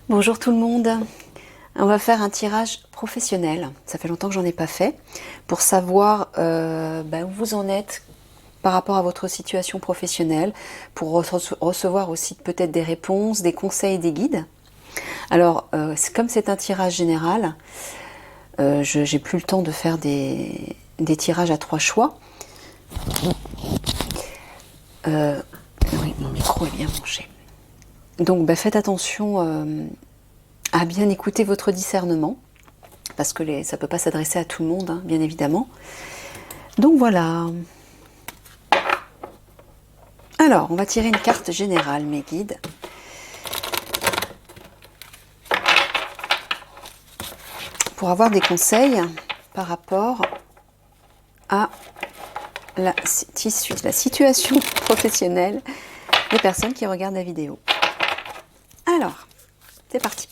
Bonjour tout le monde. On va faire un tirage professionnel. Ça fait longtemps que j'en ai pas fait pour savoir où vous en êtes par rapport à votre situation professionnelle, pour recevoir aussi peut-être des réponses, des conseils, des guides. Alors, comme c'est un tirage général, j'ai plus le temps de faire des tirages à 3 choix. Oui, mon micro est bien branché. Donc, faites attention à bien écouter votre discernement, parce que ça ne peut pas s'adresser à tout le monde, hein, bien évidemment. Donc voilà. Alors, on va tirer une carte générale, mes guides. Pour avoir des conseils par rapport à la situation professionnelle des personnes qui regardent la vidéo. Alors, c'est parti.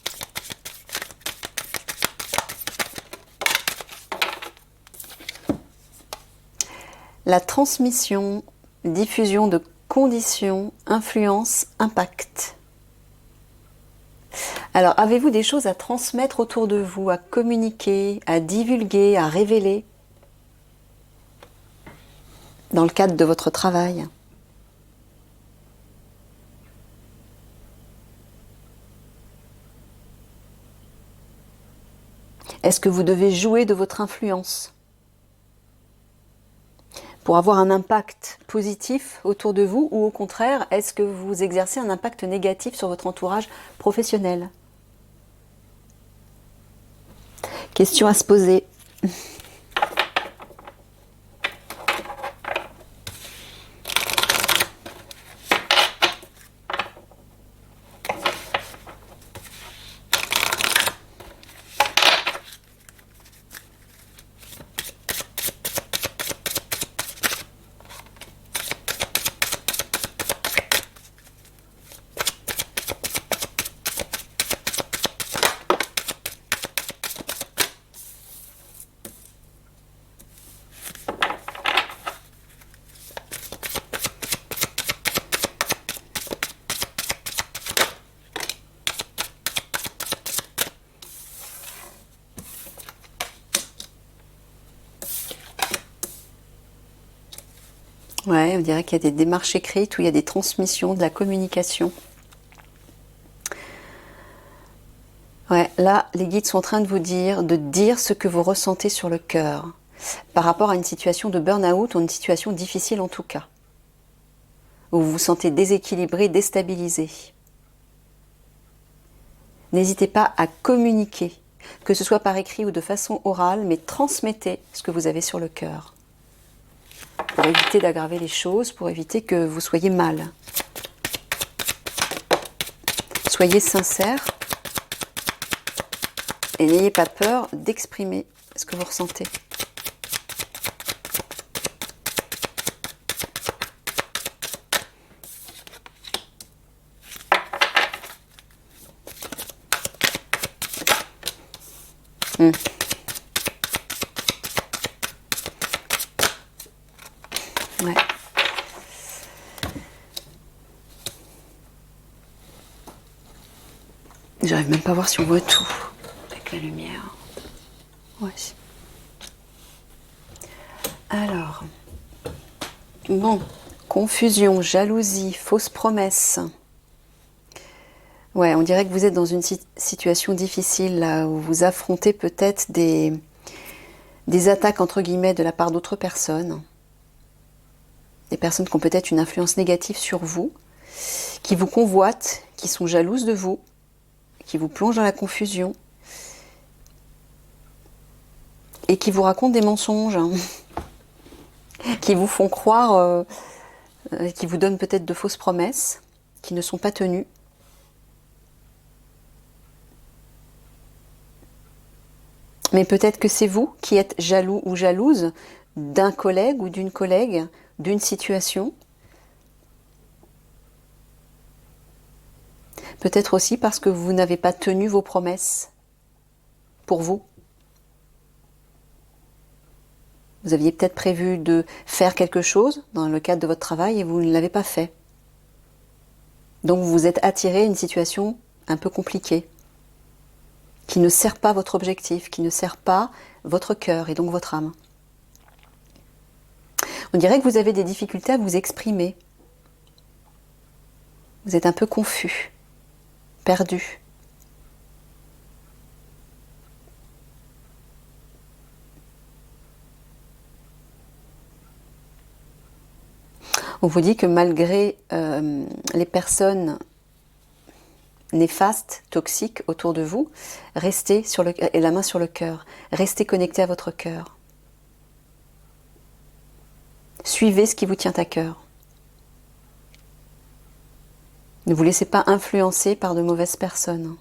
La transmission, diffusion de conditions, influence, impact. Alors, avez-vous des choses à transmettre autour de vous, à communiquer, à divulguer, à révéler dans le cadre de votre travail? Est-ce que vous devez jouer de votre influence pour avoir un impact positif autour de vous, ou au contraire, est-ce que vous exercez un impact négatif sur votre entourage professionnel? Question à se poser. Ouais, on dirait qu'il y a des démarches écrites où il y a des transmissions, de la communication. Ouais, là, les guides sont en train de dire ce que vous ressentez sur le cœur, par rapport à une situation de burn-out, ou une situation difficile en tout cas, où vous vous sentez déséquilibré, déstabilisé. N'hésitez pas à communiquer, que ce soit par écrit ou de façon orale, mais transmettez ce que vous avez sur le cœur, pour éviter d'aggraver les choses, pour éviter que vous soyez mal. Soyez sincère et n'ayez pas peur d'exprimer ce que vous ressentez. Ouais. J'arrive même pas à voir si on voit tout avec la lumière. Ouais. Alors, bon, confusion, jalousie, fausses promesses. Ouais, on dirait que vous êtes dans une situation difficile là, où vous affrontez peut-être des attaques entre guillemets de la part d'autres personnes. Des personnes qui ont peut-être une influence négative sur vous, qui vous convoitent, qui sont jalouses de vous, qui vous plongent dans la confusion et qui vous racontent des mensonges, hein, qui vous font croire, qui vous donnent peut-être de fausses promesses qui ne sont pas tenues. Mais peut-être que c'est vous qui êtes jaloux ou jalouse d'un collègue ou d'une collègue, d'une situation. Peut-être aussi parce que vous n'avez pas tenu vos promesses pour vous. Vous aviez peut-être prévu de faire quelque chose dans le cadre de votre travail et vous ne l'avez pas fait. Donc vous vous êtes attiré à une situation un peu compliquée. qui ne sert pas votre objectif, qui ne sert pas votre cœur et donc votre âme. On dirait que vous avez des difficultés à vous exprimer. Vous êtes un peu confus, perdu. On vous dit que malgré les personnes néfastes, toxiques autour de vous, restez et la main sur le cœur, restez connecté à votre cœur. Suivez ce qui vous tient à cœur. Ne vous laissez pas influencer par de mauvaises personnes.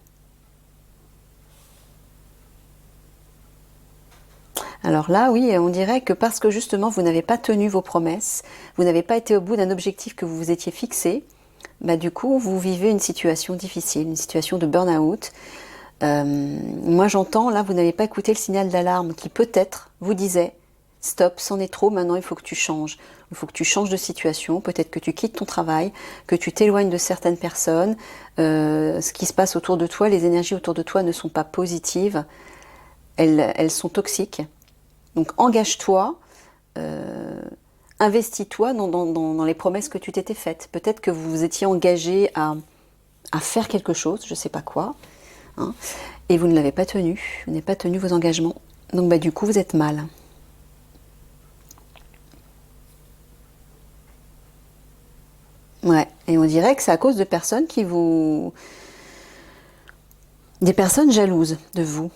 Alors là, oui, on dirait que parce que justement vous n'avez pas tenu vos promesses, vous n'avez pas été au bout d'un objectif que vous vous étiez fixé, bah du coup vous vivez une situation difficile, une situation de burn-out. Moi j'entends, là vous n'avez pas écouté le signal d'alarme qui peut-être vous disait « Stop, c'en est trop, maintenant il faut que tu changes. Il faut que tu changes de situation, peut-être que tu quittes ton travail, que tu t'éloignes de certaines personnes. Ce qui se passe autour de toi, les énergies autour de toi ne sont pas positives, elles sont toxiques. Donc engage-toi, investis-toi dans les promesses que tu t'étais faites. Peut-être que vous vous étiez engagé à faire quelque chose, je ne sais pas quoi, hein, et vous ne l'avez pas tenu, vous n'avez pas tenu vos engagements. Donc bah, du coup, vous êtes mal. Ouais, et on dirait que c'est à cause de personnes des personnes jalouses de vous.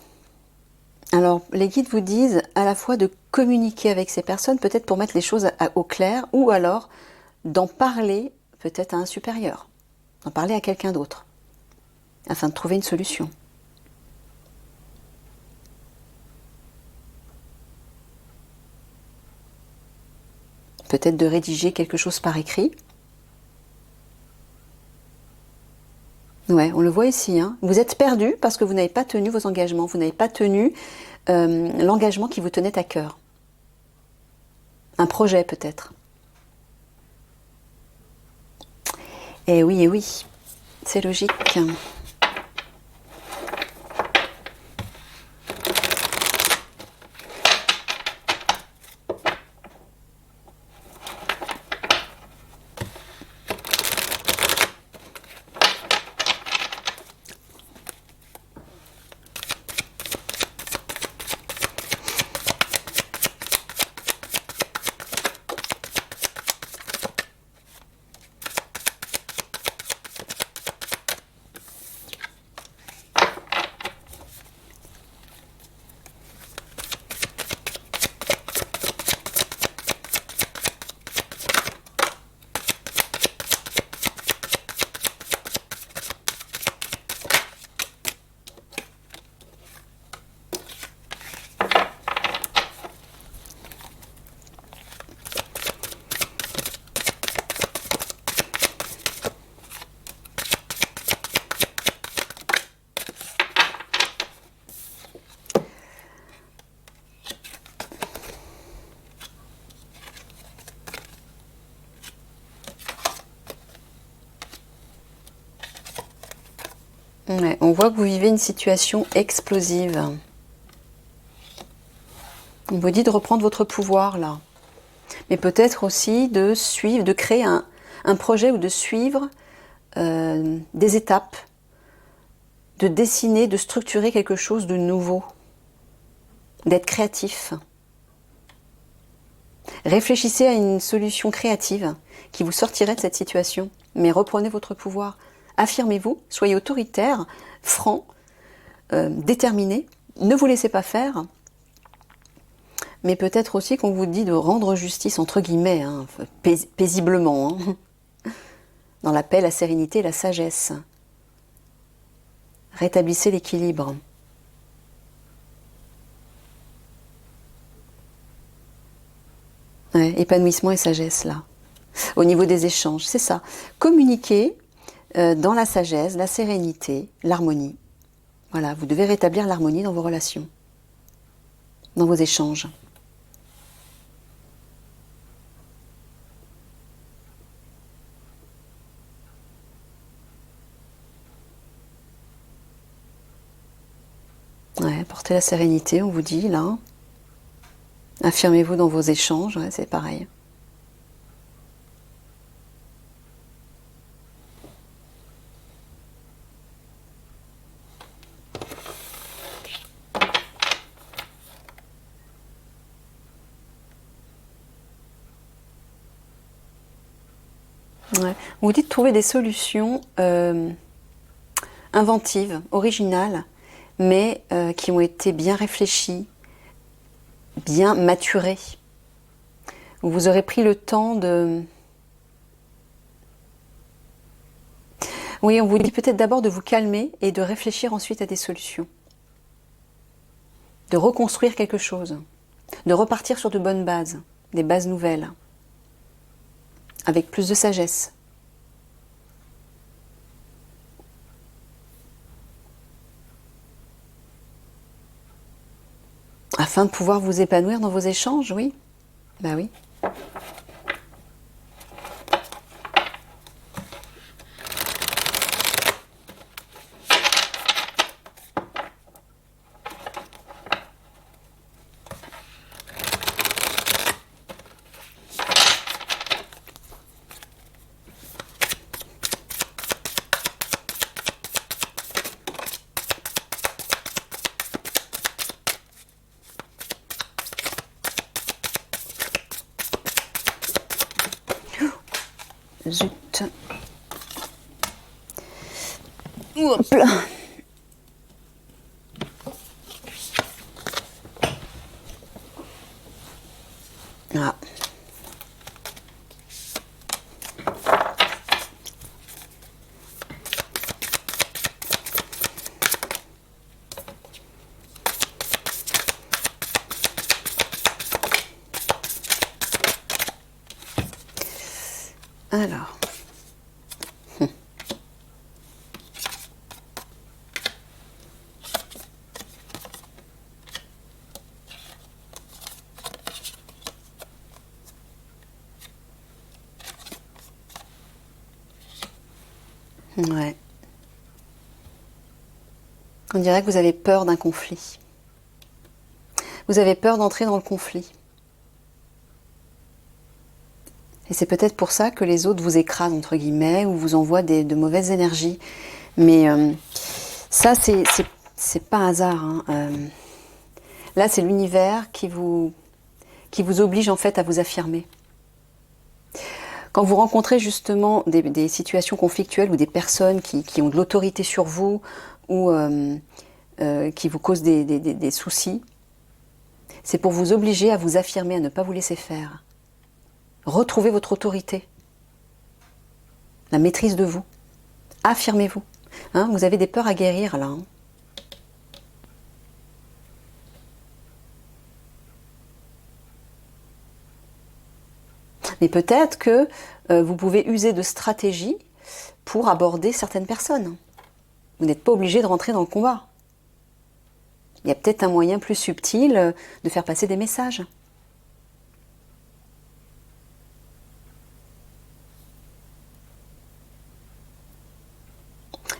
Alors, les guides vous disent à la fois de communiquer avec ces personnes, peut-être pour mettre les choses au clair, ou alors d'en parler peut-être à un supérieur, d'en parler à quelqu'un d'autre, afin de trouver une solution. Peut-être de rédiger quelque chose par écrit. Ouais, on le voit ici, hein. Vous êtes perdu parce que vous n'avez pas tenu vos engagements, vous n'avez pas tenu l'engagement qui vous tenait à cœur. Un projet peut-être. Eh oui, c'est logique. Ouais, on voit que vous vivez une situation explosive. On vous dit de reprendre votre pouvoir là. Mais peut-être aussi de suivre, de créer un projet ou de suivre des étapes, de dessiner, de structurer quelque chose de nouveau, d'être créatif. Réfléchissez à une solution créative qui vous sortirait de cette situation, mais reprenez votre pouvoir. Affirmez-vous, soyez autoritaire, franc, déterminé, ne vous laissez pas faire, mais peut-être aussi qu'on vous dit de rendre justice, entre guillemets, hein, paisiblement, hein, dans la paix, la sérénité, la sagesse. Rétablissez l'équilibre. Ouais, épanouissement et sagesse, là. Au niveau des échanges, c'est ça. Communiquer dans la sagesse, la sérénité, l'harmonie. Voilà, vous devez rétablir l'harmonie dans vos relations, dans vos échanges. Ouais, portez la sérénité, on vous dit là. Affirmez-vous dans vos échanges, ouais, c'est pareil. Ouais. On vous dit de trouver des solutions inventives, originales, mais qui ont été bien réfléchies, bien maturées. Vous aurez pris le temps de... Oui, on vous dit peut-être d'abord de vous calmer et de réfléchir ensuite à des solutions. De reconstruire quelque chose. De repartir sur de bonnes bases, des bases nouvelles. Avec plus de sagesse. Afin de pouvoir vous épanouir dans vos échanges, oui. Bah oui. Zut. Hop là. Ah. Alors. Ouais. On dirait que vous avez peur d'un conflit. Vous avez peur d'entrer dans le conflit. Et c'est peut-être pour ça que les autres vous écrasent, entre guillemets, ou vous envoient de mauvaises énergies. Mais ça, c'est pas un hasard. Hein. Là, c'est l'univers qui vous oblige en fait à vous affirmer. Quand vous rencontrez justement des situations conflictuelles ou des personnes qui ont de l'autorité sur vous ou qui vous causent des soucis, c'est pour vous obliger à vous affirmer, à ne pas vous laisser faire. Retrouvez votre autorité, la maîtrise de vous. Affirmez-vous. Hein, vous avez des peurs à guérir là. Hein. Mais peut-être que vous pouvez user de stratégies pour aborder certaines personnes. Vous n'êtes pas obligé de rentrer dans le combat. Il y a peut-être un moyen plus subtil de faire passer des messages.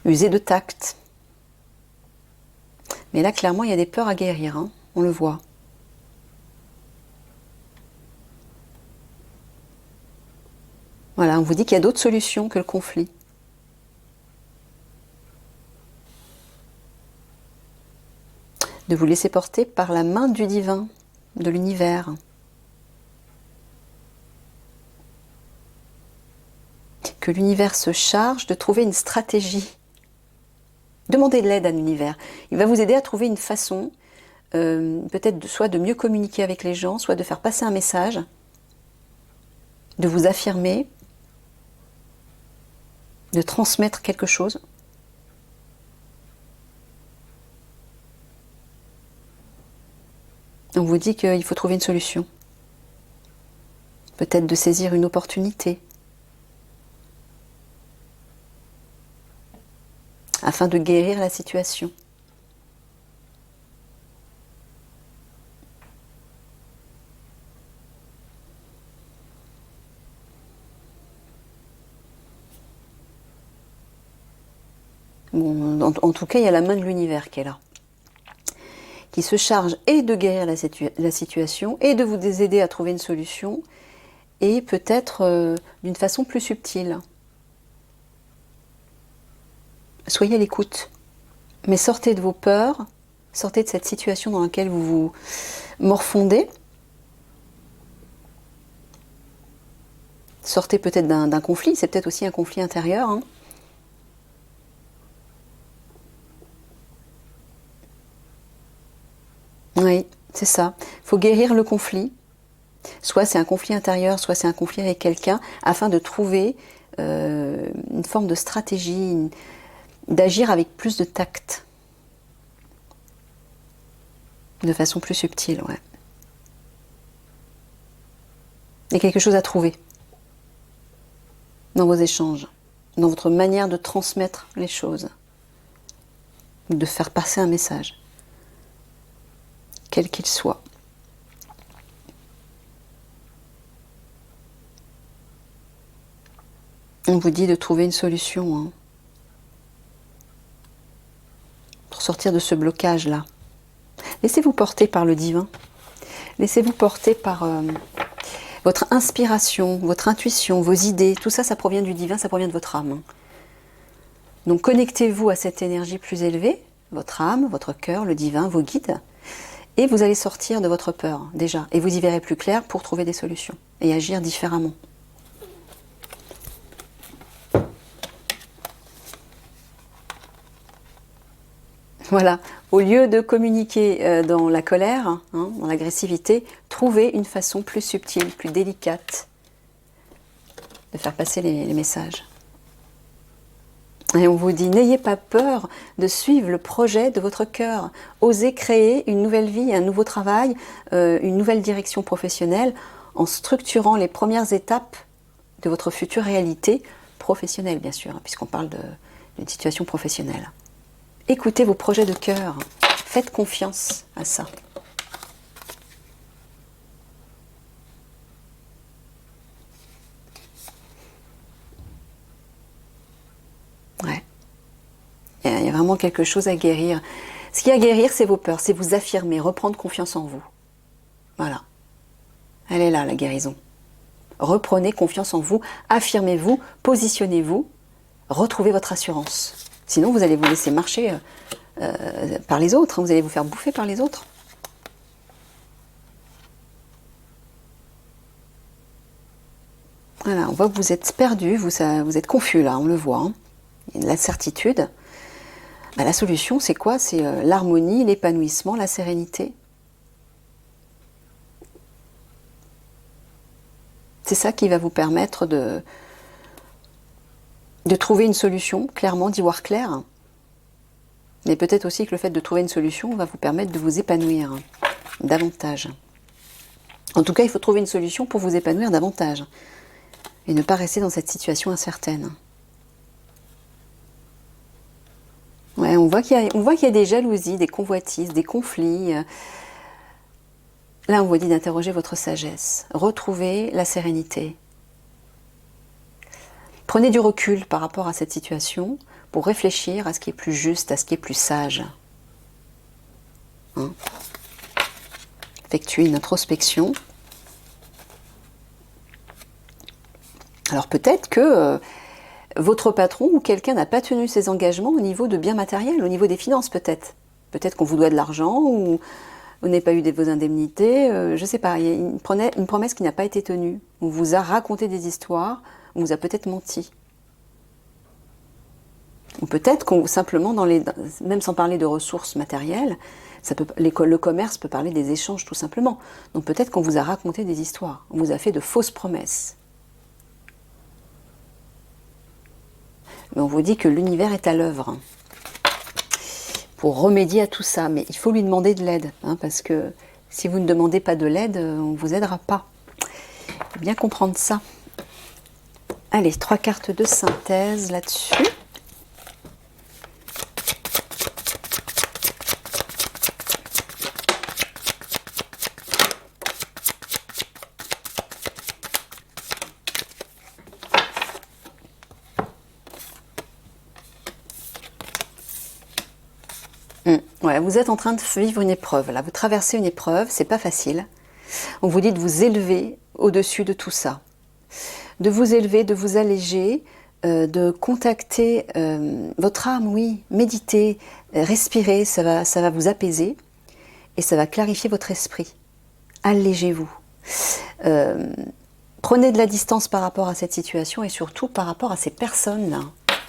User de tact. Mais là, clairement, il y a des peurs à guérir, hein, on le voit. Voilà, on vous dit qu'il y a d'autres solutions que le conflit. De vous laisser porter par la main du divin, de l'univers. Que l'univers se charge de trouver une stratégie. Demandez de l'aide à l'univers. Il va vous aider à trouver une façon, peut-être soit de mieux communiquer avec les gens, soit de faire passer un message, de vous affirmer, de transmettre quelque chose. On vous dit qu'il faut trouver une solution. Peut-être de saisir une opportunité. Afin de guérir la situation. Bon, en tout cas, il y a la main de l'univers qui est là. qui se charge et de guérir la situation et de vous aider à trouver une solution et peut-être d'une façon plus subtile. Soyez à l'écoute, mais sortez de vos peurs, sortez de cette situation dans laquelle vous vous morfondez. Sortez peut-être d'un conflit, c'est peut-être aussi un conflit intérieur. Hein. Oui, c'est ça. Il faut guérir le conflit. Soit c'est un conflit intérieur, soit c'est un conflit avec quelqu'un, afin de trouver une forme de stratégie, d'agir avec plus de tact. De façon plus subtile, ouais. Il y a quelque chose à trouver dans vos échanges, dans votre manière de transmettre les choses, de faire passer un message, quel qu'il soit. On vous dit de trouver une solution hein, pour sortir de ce blocage-là. Laissez-vous porter par le divin. Laissez-vous porter par votre inspiration, votre intuition, vos idées. Tout ça, ça provient du divin, ça provient de votre âme. Donc connectez-vous à cette énergie plus élevée, votre âme, votre cœur, le divin, vos guides. Et vous allez sortir de votre peur, déjà. Et vous y verrez plus clair pour trouver des solutions et agir différemment. Voilà, au lieu de communiquer dans la colère, hein, dans l'agressivité, trouvez une façon plus subtile, plus délicate de faire passer les messages. Et on vous dit, n'ayez pas peur de suivre le projet de votre cœur. Osez créer une nouvelle vie, un nouveau travail, une nouvelle direction professionnelle en structurant les premières étapes de votre future réalité professionnelle, bien sûr, hein, puisqu'on parle d'une situation professionnelle. Écoutez vos projets de cœur. Faites confiance à ça. Ouais. Il y a vraiment quelque chose à guérir. Ce qu'il y a à guérir, c'est vos peurs, c'est vous affirmer, reprendre confiance en vous. Voilà. Elle est là, la guérison. Reprenez confiance en vous, affirmez-vous, positionnez-vous, retrouvez votre assurance. Sinon, vous allez vous laisser marcher par les autres, hein, vous allez vous faire bouffer par les autres. Voilà, on voit que vous êtes perdu, vous êtes confus là, on le voit. Hein. Il y a de l'incertitude. Ben, la solution, c'est quoi? C'est l'harmonie, l'épanouissement, la sérénité. C'est ça qui va vous permettre de trouver une solution, clairement, d'y voir clair. Mais peut-être aussi que le fait de trouver une solution va vous permettre de vous épanouir davantage. En tout cas, il faut trouver une solution pour vous épanouir davantage. Et ne pas rester dans cette situation incertaine. Ouais, on voit qu'il y a des jalousies, des convoitises, des conflits. Là, on vous dit d'interroger votre sagesse. Retrouvez la sérénité. Prenez du recul par rapport à cette situation pour réfléchir à ce qui est plus juste, à ce qui est plus sage. Hein? Effectuez une introspection. Alors peut-être que votre patron ou quelqu'un n'a pas tenu ses engagements au niveau de biens matériels, au niveau des finances peut-être. Peut-être qu'on vous doit de l'argent ou vous n'avez pas eu vos indemnités, je ne sais pas, il y a une promesse qui n'a pas été tenue. On vous a raconté des histoires, on vous a peut-être menti. Ou peut-être qu'on simplement, même sans parler de ressources matérielles, le commerce peut parler des échanges tout simplement. Donc peut-être qu'on vous a raconté des histoires, on vous a fait de fausses promesses. Mais on vous dit que l'univers est à l'œuvre pour remédier à tout ça. Mais il faut lui demander de l'aide, hein, parce que si vous ne demandez pas de l'aide, on ne vous aidera pas. Il faut bien comprendre ça. Allez, 3 cartes de synthèse là-dessus. Ouais, vous êtes en train de vivre une épreuve, là. Vous traversez une épreuve, c'est pas facile. On vous dit de vous élever au-dessus de tout ça. De vous élever, de vous alléger, de contacter votre âme, oui. Méditer, respirer, ça va vous apaiser et ça va clarifier votre esprit. Allégez-vous. Prenez de la distance par rapport à cette situation et surtout par rapport à ces personnes-là.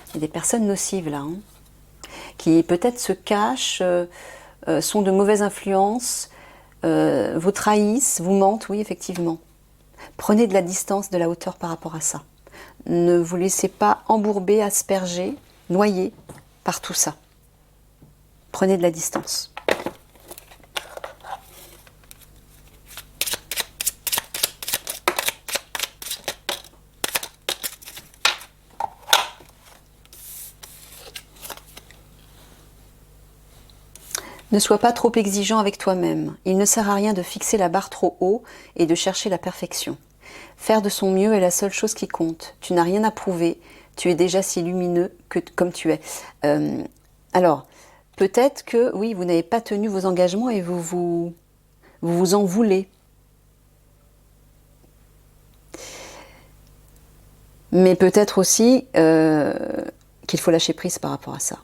Il y a des personnes nocives là, hein, qui peut-être se cachent, sont de mauvaises influences, vous trahissent, vous mentent, oui effectivement. Prenez de la distance, de la hauteur par rapport à ça. Ne vous laissez pas embourber, asperger, noyer par tout ça. Prenez de la distance. Ne sois pas trop exigeant avec toi-même. Il ne sert à rien de fixer la barre trop haut et de chercher la perfection. Faire de son mieux est la seule chose qui compte. Tu n'as rien à prouver. Tu es déjà si lumineux comme tu es. Alors, peut-être que, oui, vous n'avez pas tenu vos engagements et vous en voulez. Mais peut-être aussi qu'il faut lâcher prise par rapport à ça.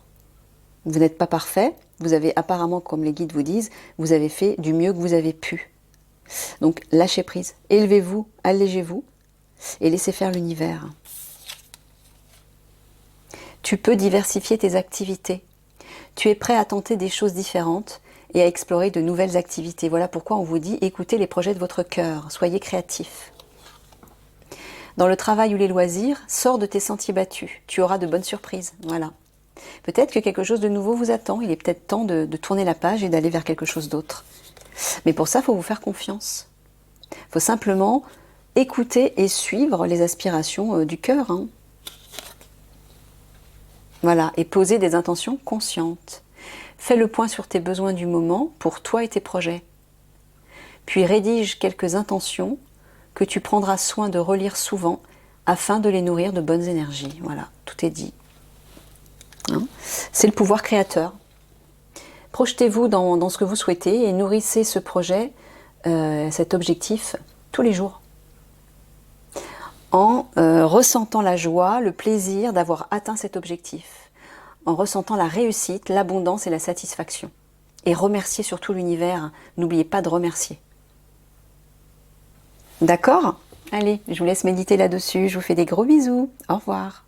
Vous n'êtes pas parfait, vous avez apparemment, comme les guides vous disent, vous avez fait du mieux que vous avez pu. Donc lâchez prise, élevez-vous, allégez-vous et laissez faire l'univers. Tu peux diversifier tes activités. Tu es prêt à tenter des choses différentes et à explorer de nouvelles activités. Voilà pourquoi on vous dit écoutez les projets de votre cœur, soyez créatifs. Dans le travail ou les loisirs, sors de tes sentiers battus. Tu auras de bonnes surprises. Voilà. Peut-être que quelque chose de nouveau vous attend. Il est peut-être temps de tourner la page et d'aller vers quelque chose d'autre. Mais pour ça, il faut vous faire confiance. Il faut simplement écouter et suivre les aspirations du cœur. Hein. Voilà. Et poser des intentions conscientes. Fais le point sur tes besoins du moment pour toi et tes projets. Puis rédige quelques intentions que tu prendras soin de relire souvent afin de les nourrir de bonnes énergies. Voilà, tout est dit. Hein, c'est le pouvoir créateur. Projetez-vous dans ce que vous souhaitez et nourrissez ce projet, cet objectif, tous les jours. En ressentant la joie, le plaisir d'avoir atteint cet objectif. En ressentant la réussite, l'abondance et la satisfaction. Et remerciez surtout l'univers. N'oubliez pas de remercier. D'accord ? Allez, je vous laisse méditer là-dessus. Je vous fais des gros bisous. Au revoir.